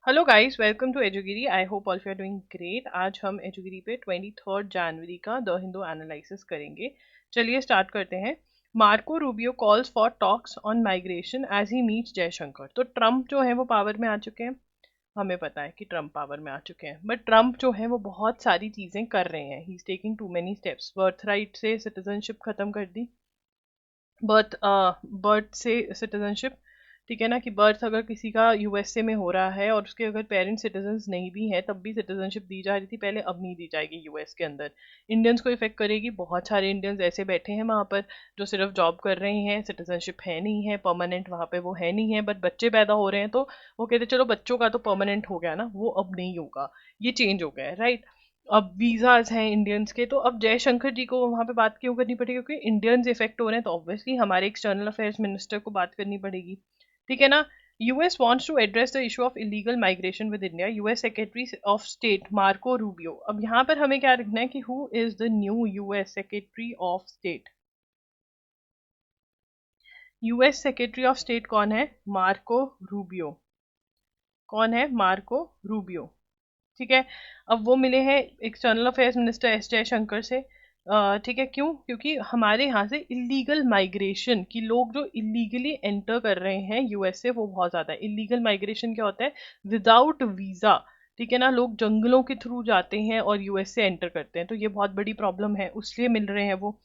Hello guys, welcome to एजुगिरी। I hope all you are doing great. आज हम एजुगिरी पे 23 जनवरी का द हिंदू एनालिसिस करेंगे। चलिए स्टार्ट करते हैं। Marco Rubio calls for talks on migration as he meets Jaishankar. तो ट्रम्प जो है वो पावर में आ चुके हैं। हमें पता है कि ट्रम्प पावर में आ चुके हैं, बट ट्रम्प जो है वो बहुत सारी चीजें कर रहे हैं। He is taking too many steps. Birth right से सिटीजनशिप खत्म कर दी। बर्थ बर्थ से सिटीजनशिप, ठीक है ना, कि बर्थ अगर किसी का यूएसए में हो रहा है और उसके अगर पेरेंट्स सिटीजन्स नहीं भी हैं तब भी सिटीजनशिप दी जा रही थी पहले, अब नहीं दी जाएगी यूएस के अंदर। इंडियंस को इफेक्ट करेगी। बहुत सारे इंडियंस ऐसे बैठे हैं वहाँ पर जो सिर्फ जॉब कर रहे हैं, सिटीजनशिप है नहीं है, परमानेंट वहाँ पे वो है नहीं है, बट बच्चे पैदा हो रहे हैं तो वो कहते चलो बच्चों का तो परमानेंट हो गया ना, वो अब नहीं होगा। ये चेंज हो गया है, राइट। अब वीजाज हैं इंडियंस के, तो अब जयशंकर जी को वहां पे बात क्यों करनी पड़ी, क्योंकि इंडियंस इफेक्ट हो रहे हैं तो ऑब्वियसली हमारे एक्सटर्नल अफेयर्स मिनिस्टर को बात करनी पड़ेगी, ठीक है ना। US wants to address the issue of illegal migration with India. US secretary of state Marco Rubio. अब यहाँ पर हमें क्या लिखना है कि who is the new US secretary of state. US secretary of state कौन है? Marco Rubio. कौन है? मार्को रूबियो, ठीक है। अब वो मिले हैं external affairs minister S Jaishankar से। ठीक है, क्यों? क्योंकि हमारे यहाँ से इलीगल माइग्रेशन की, लोग जो इलीगली एंटर कर रहे हैं यूएसए, वो बहुत ज्यादा है। इलीगल माइग्रेशन क्या होता है? विदाउट वीजा, ठीक है ना, लोग जंगलों के थ्रू जाते हैं और यूएसए एंटर करते हैं, तो ये बहुत बड़ी प्रॉब्लम है, उसलिए मिल रहे हैं वो,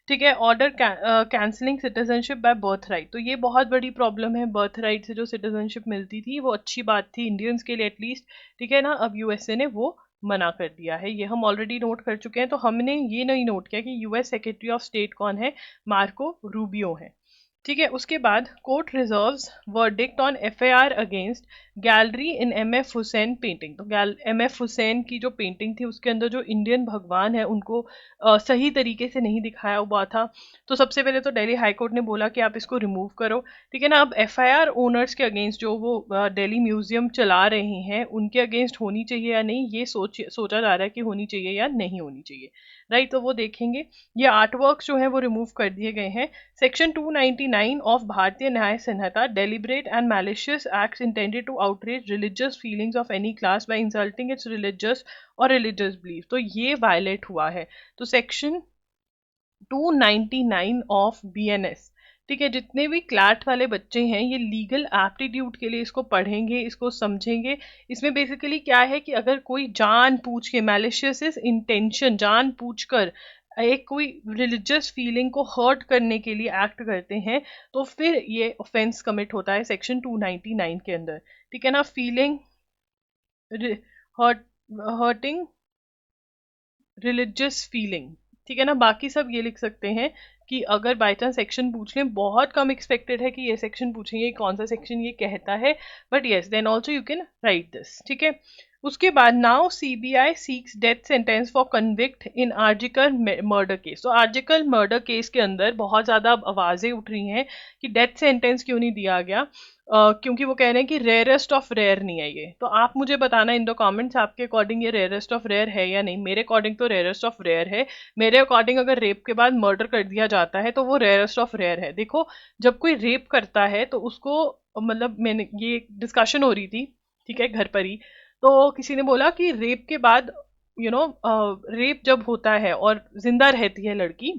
ठीक है। Order cancelling citizenship by birth right, तो ये बहुत बड़ी प्रॉब्लम है। बर्थ राइट से जो सिटीजनशिप मिलती थी वो अच्छी बात थी इंडियंस के लिए एटलीस्ट, ठीक है ना। अब यूएसए ने वो मना कर दिया है, ये हम ऑलरेडी नोट कर चुके हैं। तो हमने ये नहीं नोट किया कि यूएस सेक्रेटरी ऑफ स्टेट कौन है? मार्को रूबियो है, ठीक है। उसके बाद court reserves verdict on FIR against gallery in MF Hussain painting. तो एमएफ हुसैन की जो पेंटिंग थी उसके अंदर जो इंडियन भगवान है उनको सही तरीके से नहीं दिखाया हुआ था। तो सबसे पहले तो दिल्ली हाई कोर्ट ने बोला कि आप इसको रिमूव करो, ठीक है ना। अब एफआईआर ओनर्स के अगेंस्ट, जो वो दिल्ली म्यूजियम चला रहे हैं, उनके अगेंस्ट होनी चाहिए या नहीं, ये सोचा जा रहा है कि होनी चाहिए या नहीं होनी चाहिए, राइट। तो वो देखेंगे। ये आर्ट वर्क जो है वो रिमूव कर दिए गए हैं। Section 299 of Bharatiya Nyaya Sanhita, deliberate and malicious acts intended to outreach religious feelings of any class by insulting its religious और रिलीजियस बिलीफ, तो ये वायलेट हुआ है। तो सेक्शन 299 ऑफ बीएनएस, ठीक है। जितने भी क्लैट वाले बच्चे हैं ये लीगल एप्टीट्यूड के लिए इसको पढ़ेंगे, इसको समझेंगे। इसमें बेसिकली क्या है कि अगर कोई जान पूछ के, मैलिशियस इंटेंशन, जान पूछ कर एक कोई रिलीजियस फीलिंग को हर्ट करने के लिए एक्ट करते हैं, तो फिर ये ऑफेंस कमिट होता है सेक्शन 299 के अंदर, ठीक है ना। Feeling hurt, hurting religious feeling, ठीक है ना। बाकी सब ये लिख सकते हैं कि अगर बाई चांस सेक्शन पूछ लें, बहुत कम एक्सपेक्टेड है कि ये सेक्शन पूछेंगे, कौन सा सेक्शन ये कहता है, but yes then also you can write this, ठीक है। उसके बाद now CBI seeks death sentence for convict in RG Kar murder case. तो आर्जिकल मर्डर केस के अंदर बहुत ज्यादा आवाजें उठ रही हैं कि डेथ सेंटेंस क्यों नहीं दिया गया। क्योंकि वो कह रहे हैं कि रेयरेस्ट ऑफ रेयर नहीं है ये। तो आप मुझे बताना इन द कमेंट्स, आपके अकॉर्डिंग ये रेयरेस्ट ऑफ रेयर है या नहीं। मेरे अकॉर्डिंग तो रेयरेस्ट ऑफ रेयर है। मेरे अकॉर्डिंग अगर रेप के बाद मर्डर कर दिया जाता है तो वो रेयरेस्ट ऑफ रेयर है। देखो, जब कोई रेप करता है तो उसको, मतलब मैंने ये डिस्कशन हो रही थी, ठीक है, घर पर ही, तो किसी ने बोला कि रेप के बाद, रेप जब होता है और जिंदा रहती है लड़की,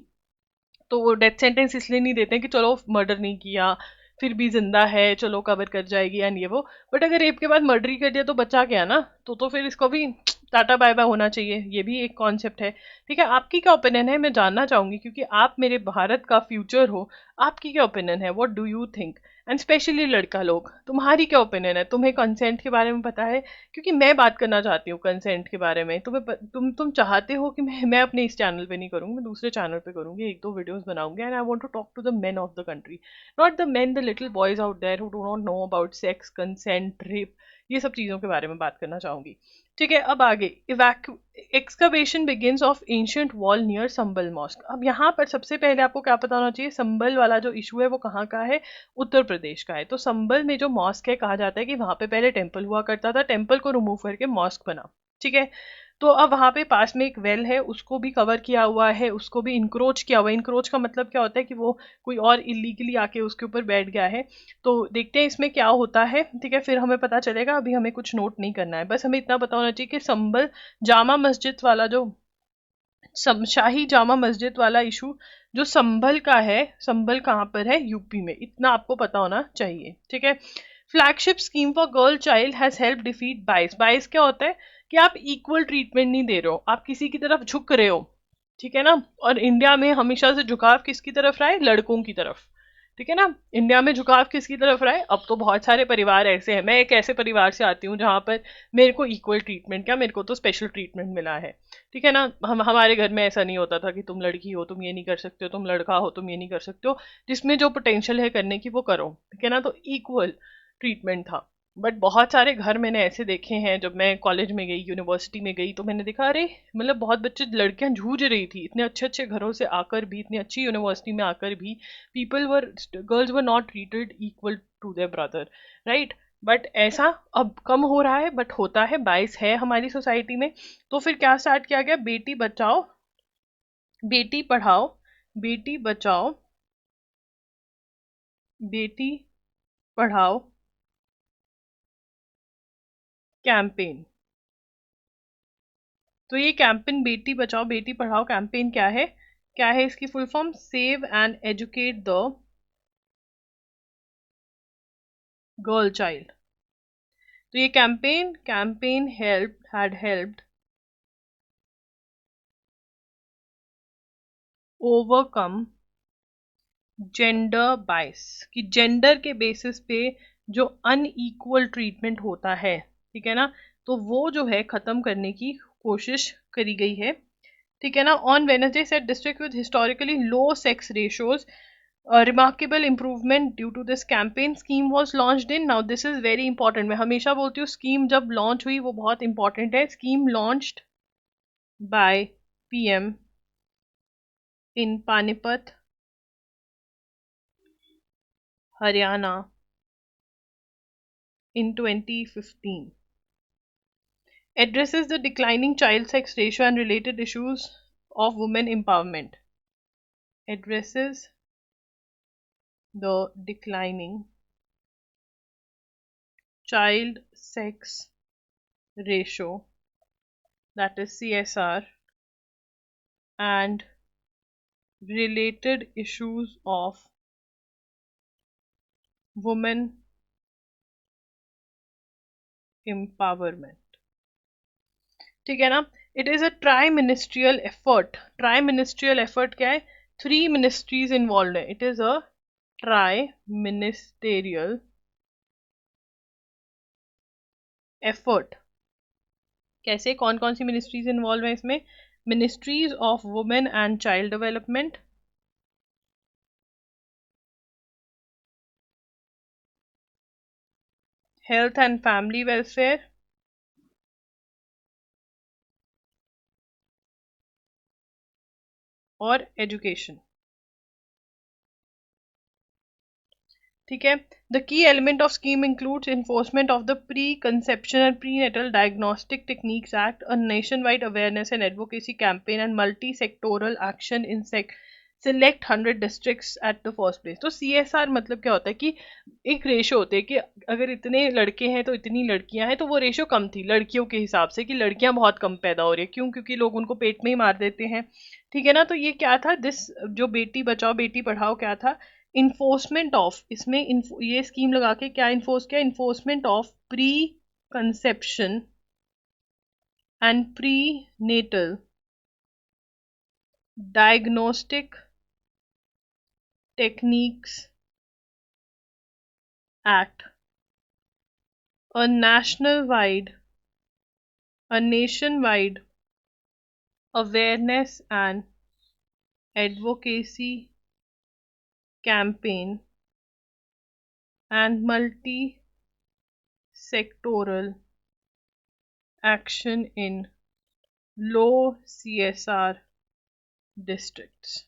तो वो डेथ सेंटेंस इसलिए नहीं देते हैं कि चलो मर्डर नहीं किया, फिर भी जिंदा है, चलो कवर कर जाएगी एंड ये वो। बट अगर रेप के बाद मर्डर ही कर दिया तो बचा क्या ना, तो फिर इसको भी टाटा बाय बाय होना चाहिए। ये भी एक कॉन्सेप्ट है, ठीक है। आपकी क्या ओपिनियन है, मैं जानना चाहूंगी, क्योंकि आप मेरे भारत का फ्यूचर हो। आपकी क्या ओपिनियन है? What do you think? And specially लड़का लोग, तुम्हारी क्या ओपिनियन है? तुम्हें कंसेंट के बारे में पता है? क्योंकि मैं बात करना चाहती हूँ कंसेंट के बारे में। तुम चाहते हो कि मैं अपने इस चैनल पे नहीं करूंगी, मैं दूसरे चैनल पे करूंगी, एक दो वीडियोस बनाऊंगी, and I want to talk to the men of the country, not the men, the little boys out there who do not know about sex, consent, rape, ये सब चीजों के बारे में बात करना चाहूंगी, ठीक है। अब आगे, excavation begins of ancient wall near Sambhal mosque. अब यहाँ पर सबसे पहले आपको क्या पता होना चाहिए, संबल वाला जो इशू है वो कहाँ का है? उत्तर प्रदेश का है। तो संबल में जो मॉस्क है, कहा जाता है कि वहां पे पहले टेम्पल हुआ करता था, टेम्पल को रिमूव करके मॉस्क बना, ठीक है। तो अब वहाँ पे पास में एक वेल है, उसको भी कवर किया हुआ है, उसको भी इंक्रोच किया हुआ है। इंक्रोच का मतलब क्या होता है कि वो कोई और इलीगली आके उसके ऊपर बैठ गया है। तो देखते हैं इसमें क्या होता है, ठीक है, फिर हमें पता चलेगा। अभी हमें कुछ नोट नहीं करना है, बस हमें इतना पता होना चाहिए कि संभल जामा मस्जिद वाला जो शाही जामा मस्जिद वाला इशू जो संभल का है, संभल कहाँ पर है, यूपी में, इतना आपको पता होना चाहिए, ठीक है। Flagship scheme for girl child has help defeat बाइस। बाइस क्या होता है कि आप इक्वल ट्रीटमेंट नहीं दे रहे हो, आप किसी की तरफ झुक रहे हो, ठीक है ना। और इंडिया में हमेशा से झुकाव किसकी तरफ रहा है, लड़कों की तरफ, ठीक है ना। इंडिया में झुकाव किसकी तरफ रहा है, अब तो बहुत सारे परिवार ऐसे हैं, मैं एक ऐसे परिवार से आती हूँ जहाँ पर मेरे को इक्वल ट्रीटमेंट, क्या मेरे को तो स्पेशल ट्रीटमेंट मिला है, ठीक है ना। हमारे घर में ऐसा नहीं होता था कि तुम लड़की हो तुम ये नहीं कर सकते हो, तुम लड़का हो तुम ये नहीं कर सकते हो, जिसमें जो पोटेंशियल है करने की वो करो, ठीक है ना। तो इक्वल ट्रीटमेंट था। बट बहुत सारे घर मैंने ऐसे देखे हैं, जब मैं कॉलेज में गई, यूनिवर्सिटी में गई, तो मैंने देखा अरे मतलब बहुत बच्चे, लड़कियां जूझ रही थी, इतने अच्छे अच्छे घरों से आकर भी, इतनी अच्छी यूनिवर्सिटी में आकर भी, people were, girls were not treated equal to their brother, right. But ऐसा अब कम हो रहा है, बट होता है, बाइस है हमारी सोसाइटी में। तो फिर क्या स्टार्ट किया गया, बेटी बचाओ बेटी पढ़ाओ बेटी बचाओ बेटी पढ़ाओ कैंपेन। तो ये कैंपेन बेटी बचाओ बेटी पढ़ाओ कैंपेन क्या है इसकी full form, save and educate the girl child. तो ये कैंपेन हेल्प्ड ओवरकम जेंडर बाइस, कि जेंडर के बेसिस पे जो अनइक्वल ट्रीटमेंट होता है, ठीक है ना, तो वो जो है खत्म करने की कोशिश करी गई है, ठीक है ना। On Wednesday set district with historically low sex ratios, remarkable improvement due to this campaign, scheme was launched in, now this is very important, मैं हमेशा बोलती हूँ स्कीम जब लॉन्च हुई वो बहुत इंपॉर्टेंट है। Scheme launched by PM in Panipat, Haryana in 2015, addresses the declining child sex ratio and related issues of women empowerment, addresses the declining child sex ratio, that is CSR, and related issues of women empowerment, ठीक है ना। It is a tri ministerial effort, tri ministerial effort क्या है, 3 ministries involve है, it is a tri ministerial effort. कैसे, कौन कौन सी मिनिस्ट्रीज इन्वॉल्व है इसमें, ministries of women and child development, health and family welfare, और एजुकेशन, ठीक है। The key element of scheme includes enforcement of the preconception and prenatal diagnostic techniques act, a nationwide awareness and advocacy campaign, and multi sectoral action in select 100 districts at the first place. तो CSR मतलब क्या होता है कि एक ratio होते हैं कि अगर इतने लड़के हैं तो इतनी लड़कियां हैं, तो वो रेशो कम थी लड़कियों के हिसाब से, कि लड़कियां बहुत कम पैदा हो रही है, क्यों, क्योंकि लोग उनको पेट में ही मार देते हैं, ठीक है ना। तो ये क्या था, दिस जो बेटी बचाओ बेटी पढ़ाओ क्या था, इन्फोर्समेंट ऑफ, इसमें ये स्कीम लगा के क्या इन्फोर्स किया, enforcement of preconception and prenatal diagnostic techniques act, a nationwide awareness and advocacy campaign, and multi-sectoral action in low CSR districts,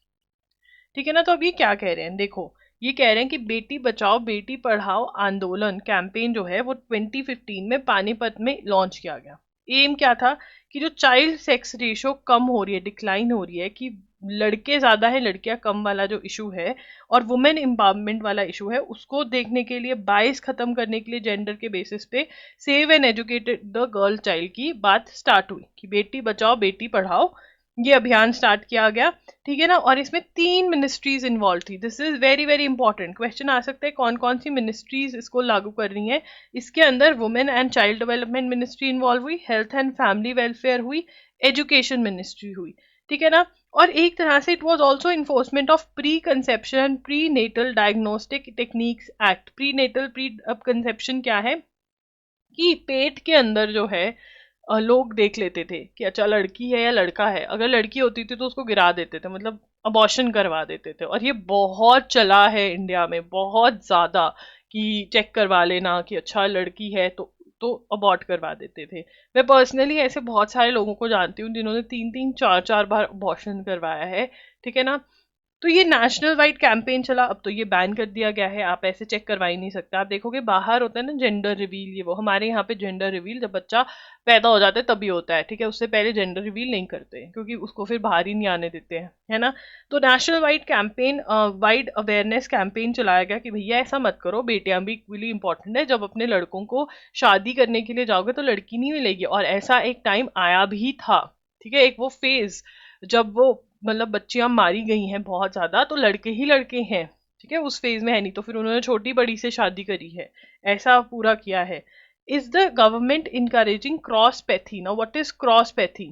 ठीक है ना। तो अब ये क्या कह रहे हैं, देखो ये कह रहे हैं कि बेटी बचाओ बेटी पढ़ाओ आंदोलन कैंपेन जो है वो 2015 में पानीपत में लॉन्च किया गया। एम क्या था कि जो चाइल्ड सेक्स रेशियो कम हो रही है, डिक्लाइन हो रही है, कि लड़के ज्यादा है लड़कियां कम वाला जो इशू है और वुमेन एम्पावरमेंट वाला इशू है, उसको देखने के लिए, बाइस खत्म करने के लिए जेंडर के बेसिस पे save and educated the girl child की बात स्टार्ट हुई कि बेटी बचाओ बेटी पढ़ाओ, ये अभियान स्टार्ट किया गया। ठीक है ना, और इसमें 3 मिनिस्ट्रीज इन्वॉल्व थी। This is very very important, question आ सकते हैं कौन कौन सी मिनिस्ट्रीज इसको लागू कर रही हैं। इसके अंदर women and child development ministry involve हुई, हेल्थ एंड फैमिली वेलफेयर हुई, एजुकेशन मिनिस्ट्री हुई। ठीक है ना, और एक तरह से it was also enforcement of preconception prenatal diagnostic techniques act. Prenatal, preconception क्या है कि पेट के अंदर जो है लोग देख लेते थे कि अच्छा लड़की है या लड़का है, अगर लड़की होती थी तो उसको गिरा देते थे, मतलब अबॉर्शन करवा देते थे। और ये बहुत चला है इंडिया में, बहुत ज्यादा, कि चेक करवा लेना कि अच्छा लड़की है तो अबॉर्ट करवा देते थे। मैं पर्सनली ऐसे बहुत सारे लोगों को जानती हूँ जिन्होंने 3-3 4-4 बार अबॉर्शन करवाया है। ठीक है ना, तो ये नेशनल वाइड कैंपेन चला, अब तो ये बैन कर दिया गया है, आप ऐसे चेक करवा ही नहीं सकते। आप देखोगे बाहर होता है ना जेंडर रिवील, ये वो, हमारे यहाँ पे जेंडर रिवील जब बच्चा पैदा हो जाता है तभी होता है। ठीक है, उससे पहले जेंडर रिवील नहीं करते हैं क्योंकि उसको फिर बाहर ही नहीं आने देते हैं, है ना। तो national wide campaign, wide awareness campaign चलाया गया कि भैया ऐसा मत करो, बेटियां भी इक्वली इंपॉर्टेंट है, जब अपने लड़कों को शादी करने के लिए जाओगे तो लड़की नहीं मिलेगी। और ऐसा एक टाइम आया भी था, ठीक है, एक वो फेज जब वो मतलब बच्चियां मारी गई हैं बहुत ज्यादा, तो लड़के ही लड़के हैं। ठीक है, उस फेज में है नहीं, तो फिर उन्होंने छोटी बड़ी से शादी करी है, ऐसा पूरा किया है। Is the government encouraging cross pathy? Now what is cross pathy?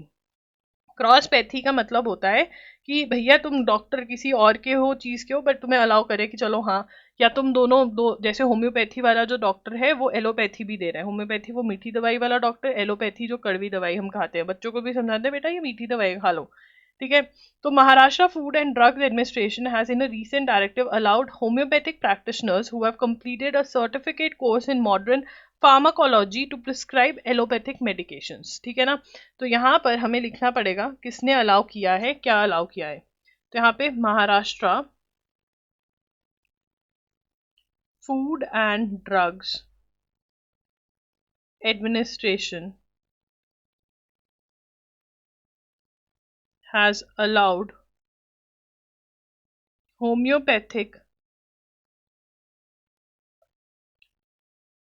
Cross pathy का मतलब होता है कि भैया तुम डॉक्टर किसी और के हो, चीज के हो, बट तुम्हें अलाउ करे कि चलो हाँ, या तुम दोनों दो, जैसे होम्योपैथी वाला जो डॉक्टर है वो एलोपैथी भी दे रहा है। होम्योपैथी वो मीठी दवाई वाला डॉक्टर, एलोपैथी जो कड़वी दवाई हम खाते हैं, बच्चों को भी समझाते हैं बेटा ये मीठी दवाई खा लो। ठीक है, तो Maharashtra food and drugs administration has in a recent directive allowed homeopathic practitioners who have completed a certificate course in modern pharmacology to prescribe allopathic medications। ठीक है ना, तो यहाँ पर हमें लिखना पड़ेगा किसने अलाउ किया है, क्या अलाउ किया है। तो यहाँ पे Maharashtra food and drugs administration has allowed homeopathic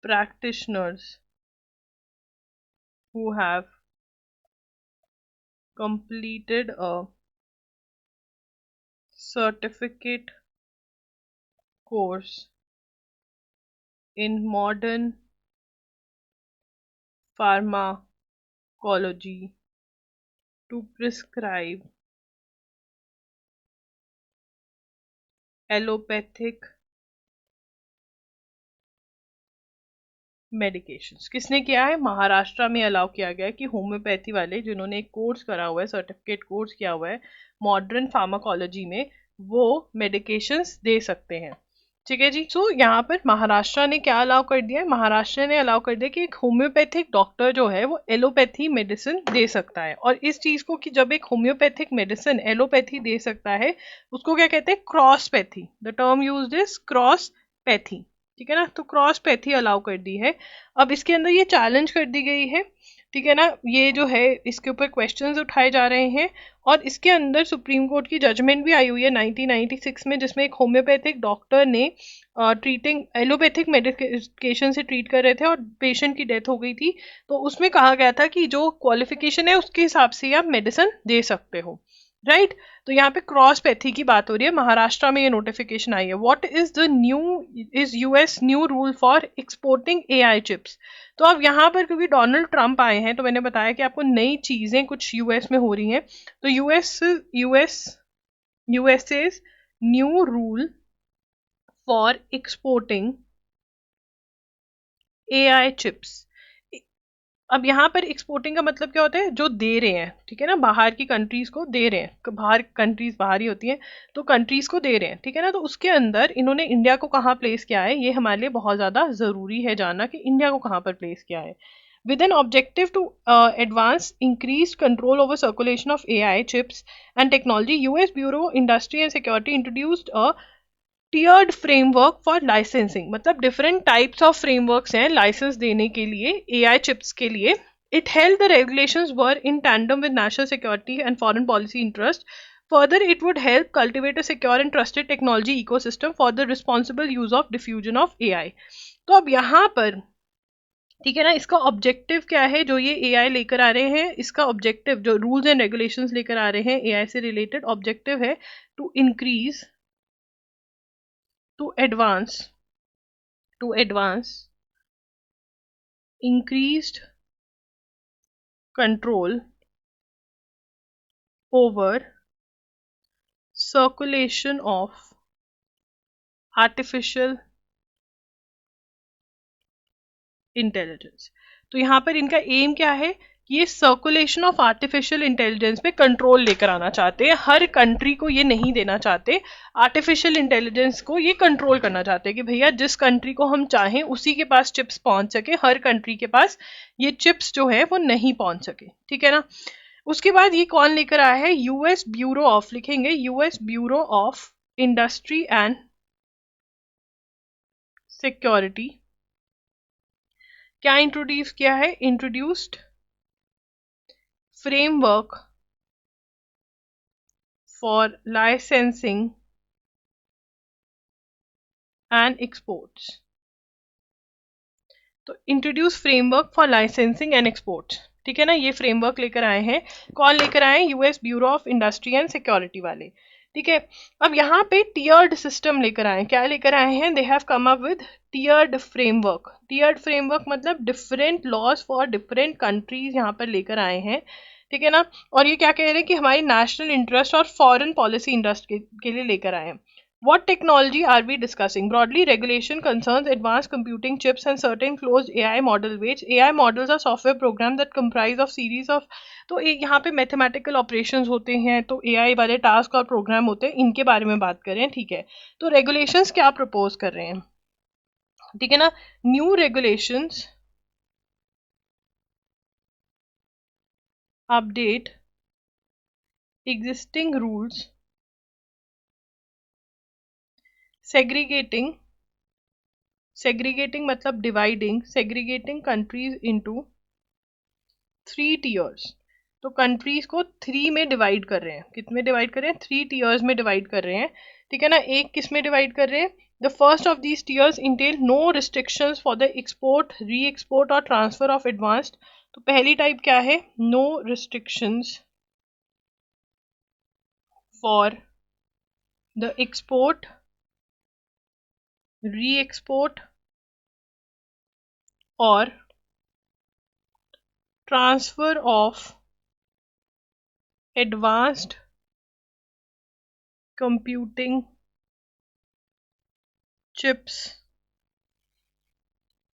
practitioners who have completed a certificate course in modern pharmacology to prescribe allopathic medications. किसने किया है? महाराष्ट्र में अलाउ किया गया है कि होम्योपैथी वाले जिन्होंने एक कोर्स करा हुआ है, सर्टिफिकेट कोर्स किया हुआ है मॉडर्न फार्माकोलॉजी में, वो मेडिकेशंस दे सकते हैं। ठीक है जी, सो यहाँ पर महाराष्ट्र ने क्या अलाउ कर दिया है? महाराष्ट्र ने अलाउ कर दिया कि एक होम्योपैथिक डॉक्टर जो है वो एलोपैथी मेडिसिन दे सकता है। और इस चीज को कि जब एक होम्योपैथिक मेडिसिन एलोपैथी दे सकता है उसको क्या कहते हैं? Cross pathy. The term used is cross pathy. ठीक है ना, तो क्रॉस पैथी अलाउ कर दी है। अब इसके अंदर ये चैलेंज कर दी गई है। ठीक है ना, ये जो है इसके ऊपर क्वेश्चंस उठाए जा रहे हैं और इसके अंदर सुप्रीम कोर्ट की जजमेंट भी आई हुई है 1996 में, जिसमें एक होम्योपैथिक डॉक्टर ने ट्रीटिंग एलोपैथिक मेडिकेशन से ट्रीट कर रहे थे और पेशेंट की डेथ हो गई थी। तो उसमें कहा गया था कि जो क्वालिफिकेशन है उसके हिसाब से आप मेडिसिन दे सकते हो, राइट। तो यहाँ पे क्रॉस पैथी की बात हो रही है, महाराष्ट्र में ये नोटिफिकेशन आई है। What is the new is US new rule for exporting AI chips? तो अब यहाँ पर क्योंकि डोनाल्ड ट्रंप आए हैं तो मैंने बताया कि आपको नई चीजें कुछ यूएस में हो रही हैं। तो USA's new rule for exporting AI chips. अब यहाँ पर एक्सपोर्टिंग का मतलब क्या होता है? जो दे रहे हैं, ठीक है ना, बाहर की कंट्रीज को दे रहे हैं, बाहर कंट्रीज बाहर ही होती हैं, तो कंट्रीज को दे रहे हैं, ठीक है ना। तो उसके अंदर इन्होंने इंडिया को कहाँ प्लेस किया है, ये हमारे लिए बहुत ज्यादा जरूरी है जानना कि इंडिया को कहाँ पर प्लेस किया है। With an objective to advance increased control over circulation of AI chips and technology, US Bureau Industry and Security introduced a tiered framework for licensing. मतलब डिफरेंट टाइप्स ऑफ फ्रेमवर्क्स हैं licence देने के लिए AI chips के लिए। It held the regulations were in tandem with national security and foreign policy interest. Further, it would help cultivate a secure and trusted technology ecosystem for the responsible use of diffusion of AI. तो अब यहाँ पर ठीक है ना, इसका objective क्या है जो ये एआई लेकर आ रहे हैं, इसका ऑब्जेक्टिव जो रूल्स एंड रेगुलेशंस लेकर आ रहे हैं एआई से रिलेटेड, ऑब्जेक्टिव है to increase to advance increased control over circulation of artificial intelligence. तो यहाँ पर इनका एम क्या है कि ये सर्कुलेशन ऑफ आर्टिफिशियल इंटेलिजेंस पे कंट्रोल लेकर आना चाहते हैं। हर कंट्री को ये नहीं देना चाहते, आर्टिफिशियल इंटेलिजेंस को ये कंट्रोल करना चाहते हैं कि भैया जिस कंट्री को हम चाहें उसी के पास चिप्स पहुंच सके, हर कंट्री के पास ये चिप्स जो है वो नहीं पहुंच सके, ठीक है ना। उसके बाद ये कौन लेकर आया है, यूएस ब्यूरो ऑफ, लिखेंगे US bureau of industry and security. क्या इंट्रोड्यूस किया है, introduced framework for licensing and exports. तो introduce framework for licensing and exports, ठीक है ना, ये फ्रेमवर्क लेकर आए हैं। कौन लेकर आए हैं, US bureau of industry and security वाले, ठीक है। अब यहाँ पे टियर्ड सिस्टम लेकर आए, क्या लेकर आए हैं, they have come up with tiered framework. Tiered framework मतलब different laws for different countries यहाँ पर लेकर आए हैं, ठीक है ना। और ये क्या कह रहे हैं कि हमारी नेशनल इंटरेस्ट और फॉरेन पॉलिसी इंटरेस्ट के लिए लेकर आए हैं। What technology are we discussing? Broadly, regulation concerns advanced computing chips and certain closed AI model weights. AI models are software programs that comprise of series of, तो यहाँ पे mathematical operations होते हैं, तो AI वाले टास्क और programme होते हैं, इनके बारे में बात करें, ठीक है। तो रेगुलेशंस क्या प्रपोज कर रहे हैं, ठीक है ना, new regulations update existing rules segregating मतलब segregating countries into 3 tiers। तो कंट्रीज को 3 में डिवाइड कर रहे हैं, कितने डिवाइड कर रहे हैं, 3 टीयर्स में डिवाइड कर रहे हैं, ठीक है ना। एक किस में डिवाइड कर रहे हैं, the first of these tiers entail no restrictions for the export, re export और ट्रांसफर ऑफ एडवांस्ड। तो पहली टाइप क्या है, no restrictions for the export, re export और transfer of advanced computing chips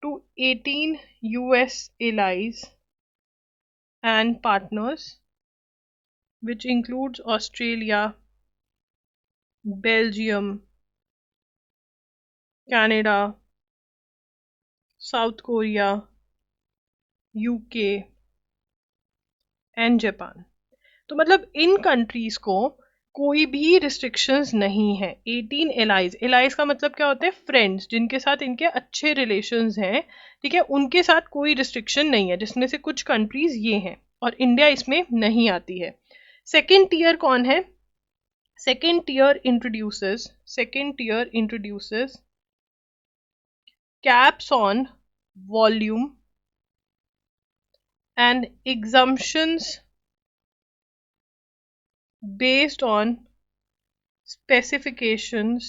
to 18 US allies and partners, which includes Australia, Belgium, Canada, South Korea, UK and Japan। तो मतलब इन countries को कोई भी रिस्ट्रिक्शंस नहीं है। 18 एलाइज, एलाइज का मतलब क्या होता है, फ्रेंड्स, जिनके साथ इनके अच्छे रिलेशंस हैं, ठीक है, उनके साथ कोई रिस्ट्रिक्शन नहीं है, जिसमें से कुछ कंट्रीज ये हैं और इंडिया इसमें नहीं आती है। सेकेंड टीयर कौन है, second tier introduces caps on volume and exemptions based on specifications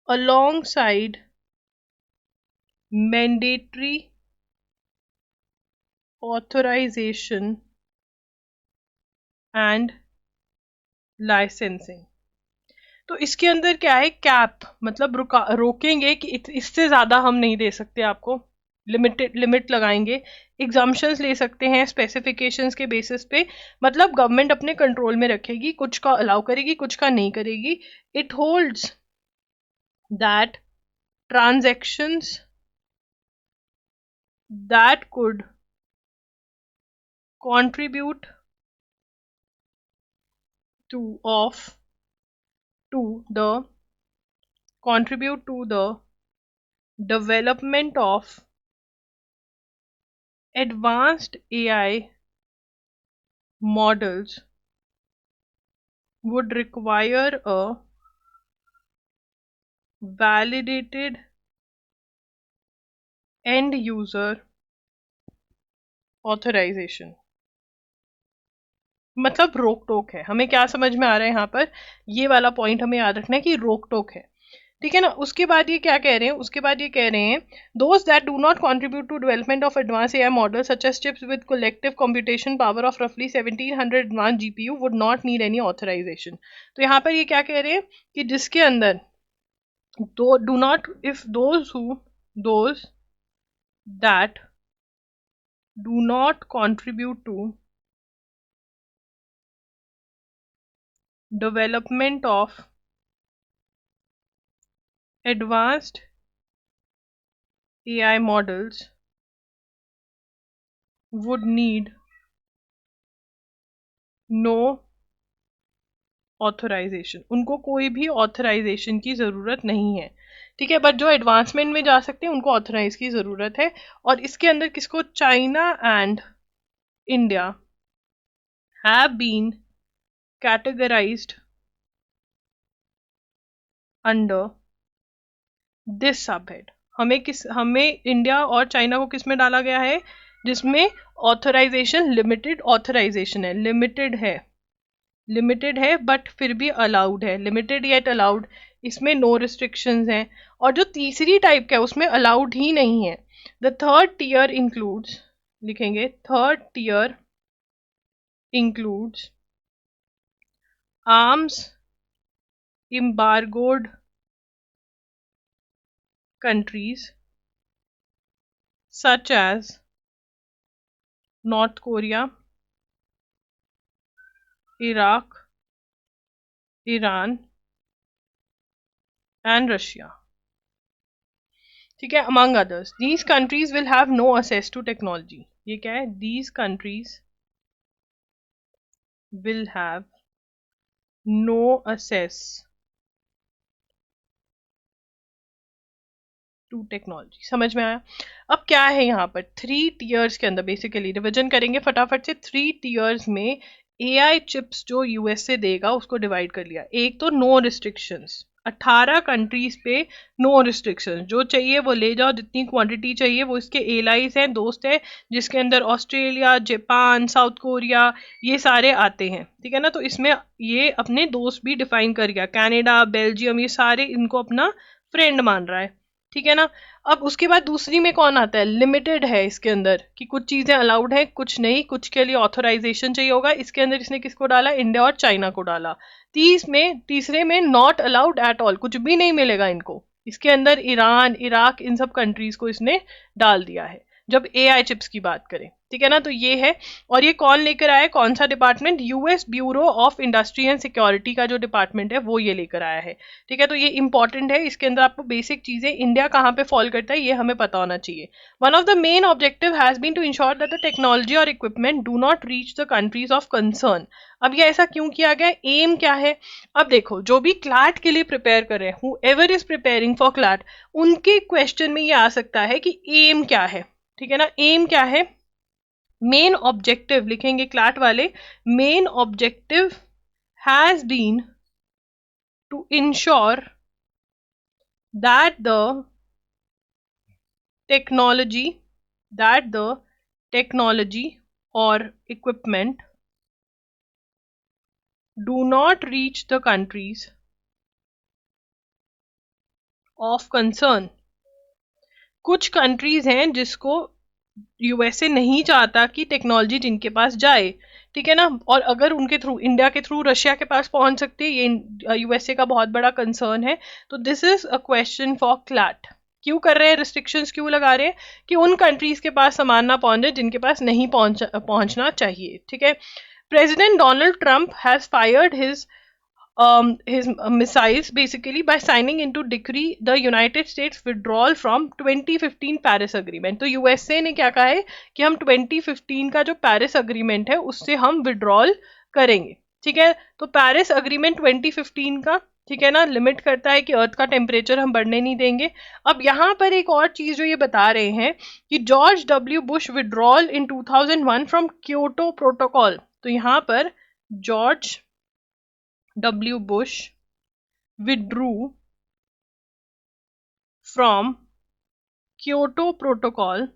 alongside mandatory authorization and licensing। तो इसके अंदर क्या है, कैप मतलब रोकेंगे कि इससे ज्यादा हम नहीं दे सकते आपको, लिमिट लगाएंगे, एग्जाम्पशंस ले सकते हैं स्पेसिफिकेशंस के बेसिस पे, मतलब गवर्नमेंट अपने कंट्रोल में रखेगी, कुछ का अलाउ करेगी कुछ का नहीं करेगी। It holds that transactions that could contribute to the development of advanced AI models would require a validated end user authorization। मतलब रोक टोक है। हमें क्या समझ में आ रहा है यहाँ पर, ये वाला पॉइंट हमें याद रखना है कि रोक टोक है, ठीक है ना। उसके बाद ये क्या कह रहे हैं, उसके बाद ये कह रहे हैं those that do not contribute to development of advance AI model such as chips with collective computation power of रफली 1700 advance GPU would not need any authorization. तो यहाँ पर ये क्या कह रहे हैं कि जिसके अंदर do not, if those that do not contribute to development of advanced AI models would need no authorization। उनको कोई भी ऑथराइजेशन की ज़रूरत नहीं है, ठीक है। बट जो एडवांसमेंट में जा सकते हैं उनको ऑथराइज की ज़रूरत है। और इसके अंदर किसको, China and India have been categorised under this subhead. हमें इंडिया और चाइना को किस में डाला गया है, जिसमें ऑथराइजेशन लिमिटेड ऑथराइजेशन है, लिमिटेड है बट फिर भी अलाउड है, लिमिटेड येट अलाउड, इसमें नो रिस्ट्रिक्शंस हैं। और जो तीसरी टाइप का है उसमें अलाउड ही नहीं है। द थर्ड टीयर इंक्लूड्स, लिखेंगे third tier includes arms embargoed countries such as North Korea, Iraq, Iran and Russia, ठीक है, among others। These countries will have no access to technology। ये क्या है, these countries will have no access to technology. समझ में आया। अब क्या है यहाँ पर, 3 टीयर्स के अंदर बेसिकली रिविजन करेंगे फटाफट से। 3 टीयर्स में एआई चिप्स जो यूएसए देगा उसको डिवाइड कर लिया। एक तो नो रिस्ट्रिक्शंस, 18 कंट्रीज पे नो रिस्ट्रिक्शंस, जो चाहिए वो ले जाओ, जितनी क्वांटिटी चाहिए वो। इसके एलाइज हैं, दोस्त हैं, जिसके अंदर ऑस्ट्रेलिया, जापान, साउथ कोरिया ये सारे आते हैं, ठीक है ना। तो इसमें ये अपने दोस्त भी डिफाइन कर गया, कनाडा, बेल्जियम, ये सारे इनको अपना फ्रेंड मान रहा है, ठीक है ना। अब उसके बाद दूसरी में कौन आता है, लिमिटेड है इसके अंदर कि कुछ चीजें अलाउड है कुछ नहीं, कुछ के लिए ऑथराइजेशन चाहिए होगा। इसके अंदर इसने किसको डाला, इंडिया और चाइना को डाला। तीसरे में नॉट अलाउड एट ऑल, कुछ भी नहीं मिलेगा इनको। इसके अंदर ईरान, इराक, इन सब कंट्रीज को इसने डाल दिया है जब एआई चिप्स की बात करें, ठीक है ना। तो ये है, और ये कौन लेकर आया है, कौन सा department, US bureau of industry and security का जो डिपार्टमेंट है वो ये लेकर आया है, ठीक है। तो ये इंपॉर्टेंट है, इसके अंदर आपको बेसिक चीजें, इंडिया कहाँ पे फॉल करता है ये हमें पता होना चाहिए। One of the main objective has been to ensure that the technology और equipment do not reach the countries of concern. अब ये ऐसा क्यों किया गया, एम क्या है। अब देखो, जो भी क्लैट के लिए प्रिपेयर कर रहे हैं, whoever is preparing for CLAT, उनके क्वेश्चन में ये आ सकता है कि एम क्या है, ठीक है ना। एम क्या है, मेन ऑब्जेक्टिव लिखेंगे क्लैट वाले, main objective has been to ensure that the technology और equipment do not reach the countries of concern. कुछ कंट्रीज हैं जिसको यूएसए नहीं चाहता कि टेक्नोलॉजी जिनके पास जाए, ठीक है ना। और अगर उनके थ्रू, इंडिया के थ्रू रशिया के पास पहुंच सकती है, ये यूएसए का बहुत बड़ा कंसर्न है। तो this is a question for CLAT. क्यों कर रहे हैं, रिस्ट्रिक्शंस क्यों लगा रहे हैं, कि उन कंट्रीज के पास सामान ना पहुंचे जिनके पास नहीं पहुंचना चाहिए, ठीक है। President Donald Trump has fired his missiles basically by signing into decree the United States withdrawal from 2015 Paris Agreement। तो यूएसए ने क्या कहा है कि हम 2015 का जो पेरिस अग्रीमेंट है उससे हम विड्रॉल करेंगे, ठीक है। तो पेरिस अग्रीमेंट 2015 का ठीक है ना, लिमिट करता है कि अर्थ का टेम्परेचर हम बढ़ने नहीं देंगे। अब यहाँ पर एक और चीज जो ये बता रहे हैं कि George W Bush withdrawal in 2001 from Kyoto protocol. तो यहाँ पर George W Bush withdrew from Kyoto protocol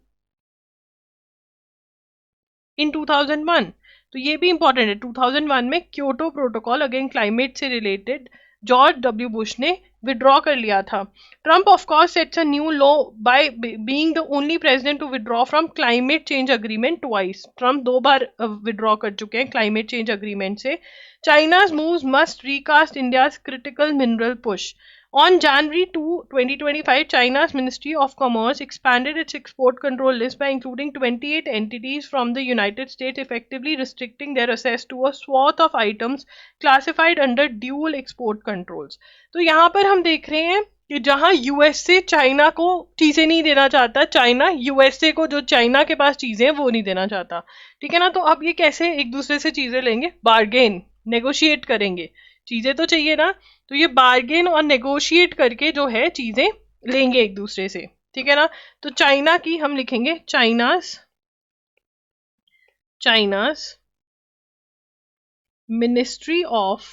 in 2001। तो ये भी इंपॉर्टेंट है, 2001 में क्योटो प्रोटोकॉल अगेन क्लाइमेट से रिलेटेड जॉर्ज डब्ल्यू बुश ने विड्रॉ कर लिया था। Trump of course sets a new law by being the only president to withdraw from climate change agreement twice. Trump 2 बार विड्रॉ कर चुके हैं क्लाइमेट चेंज अग्रीमेंट से। China's moves must recast India's critical mineral push. On January 2, 2025, China's Ministry of Commerce expanded its export control list by including 28 entities from the United States, effectively restricting their access to a swath of items classified under dual export controls. तो यहाँ पर हम देख रहे हैं कि जहां USA China को चीजें नहीं देना चाहता, चाइना यूएसए को जो चाइना के पास चीजें हैं वो नहीं देना चाहता। ठीक है ना, तो अब ये कैसे एक दूसरे से चीजें लेंगे? बार्गेन, नेगोशिएट करेंगे, चीजें तो चाहिए ना, तो ये बार्गेन और नेगोशिएट करके जो है चीजें लेंगे एक दूसरे से। ठीक है ना, तो चाइना की हम लिखेंगे China's ministry of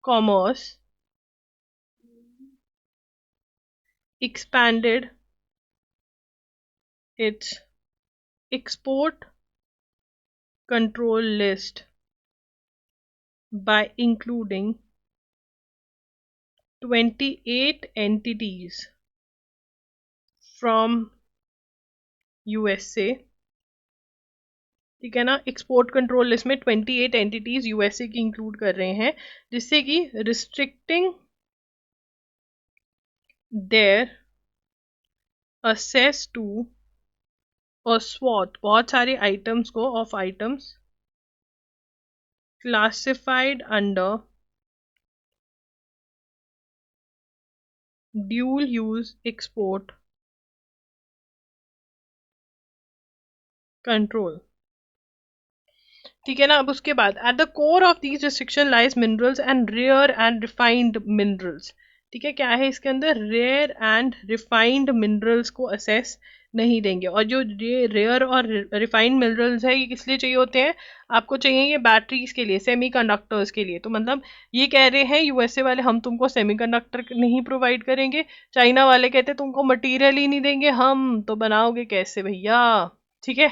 commerce expanded its export control list by including 28 entities from USA। ठीक है ना, एक्सपोर्ट कंट्रोल लिस्ट में 28 एंटिटीज यूएसए की इंक्लूड कर रहे हैं, जिससे कि restricting their access to a swath, बहुत सारे आइटम्स को, of items classified under dual use export control. ठीक है ना, अब उसके बाद at the core of these restriction lies minerals and rare and refined minerals. ठीक है, क्या है इसके अंदर? रेयर एंड रिफाइंड मिनरल्स को असेस नहीं देंगे। और जो ये रेयर और रिफाइंड मिनरल्स है ये किस लिए चाहिए होते हैं? आपको चाहिए ये बैटरीज के लिए, सेमीकंडक्टर्स के लिए। तो मतलब ये कह रहे हैं यूएसए वाले हम तुमको सेमीकंडक्टर नहीं प्रोवाइड करेंगे, चाइना वाले कहते तुमको मटेरियल ही नहीं देंगे, हम तो बनाओगे कैसे भैया। ठीक है,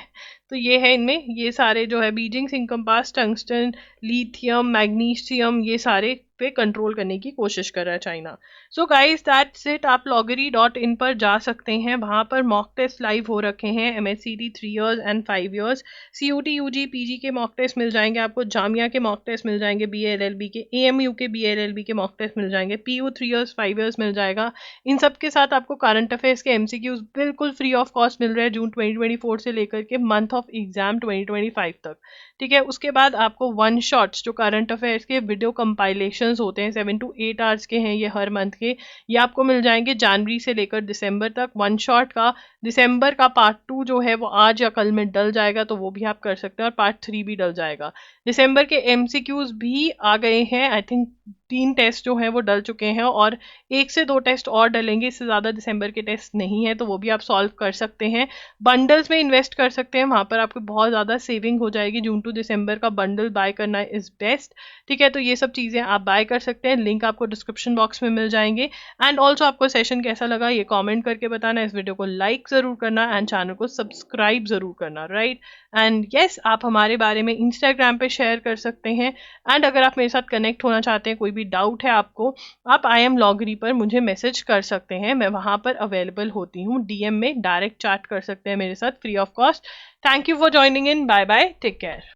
तो ये है इनमें, ये सारे जो है बीजिंग, सिंकम्पास, टंगस्टन, लिथियम, मैग्नीशियम, ये सारे पे कंट्रोल करने की कोशिश कर रहा है China. So guys that's it. आप loggery.in पर जा सकते हैं, वहां पर मॉक टेस्ट लाइव हो रखे हैं, MSCD 3 years and 5 years, CUT UG PG के मॉक टेस्ट मिल जाएंगे आपको, जामिया के मॉक टेस्ट मिल जाएंगे, BA-LLB के, AMU के BA-LLB के मॉक टेस्ट मिल जाएंगे, PU 3 years 5 years मिल जाएगा। इन सब के साथ आपको करंट अफेयर्स के MCQs बिल्कुल फ्री ऑफ कॉस्ट मिल रहे हैं जून 2024 से लेकर के मंथ ऑफ एग्जाम 2025 तक। ठीक है, उसके बाद आपको वन शॉट्स जो करंट अफेयर्स के वीडियो कंपाइलेशंस होते हैं 7 to 8 hours के हैं ये हर मंथ के, ये आपको मिल जाएंगे जनवरी से लेकर दिसंबर तक। वन शॉट का दिसंबर का पार्ट 2 जो है वो आज या कल में डल जाएगा, तो वो भी आप कर सकते हैं, और पार्ट 3 भी डल जाएगा। दिसंबर के MCQs भी आ गए हैं, आई थिंक 3 टेस्ट जो हैं वो डल चुके हैं, और 1 से 2 टेस्ट और डलेंगे, इससे ज़्यादा दिसंबर के टेस्ट नहीं है, तो वो भी आप सॉल्व कर सकते हैं। बंडल्स में इन्वेस्ट कर सकते हैं, वहाँ पर आपको बहुत ज़्यादा सेविंग हो जाएगी। जून टू दिसंबर का बंडल बाय करना इज़ बेस्ट। ठीक है, तो ये सब चीज़ें आप बाय कर सकते हैं, लिंक आपको डिस्क्रिप्शन बॉक्स में मिल जाएंगे। एंड ऑल्सो आपको सेशन कैसा लगा ये कॉमेंट करके बताना, इस वीडियो को लाइक ज़रूर करना एंड चैनल को सब्सक्राइब ज़रूर करना, राइट। एंड येस, आप हमारे बारे में इंस्टाग्राम पे शेयर कर सकते हैं। एंड अगर आप मेरे साथ कनेक्ट होना चाहते हैं, कोई भी डाउट है आपको, आप IM loggery पर मुझे मैसेज कर सकते हैं, मैं वहाँ पर अवेलेबल होती हूँ। DM में डायरेक्ट चैट कर सकते हैं मेरे साथ free of cost. Thank you for joining in, bye bye, take care.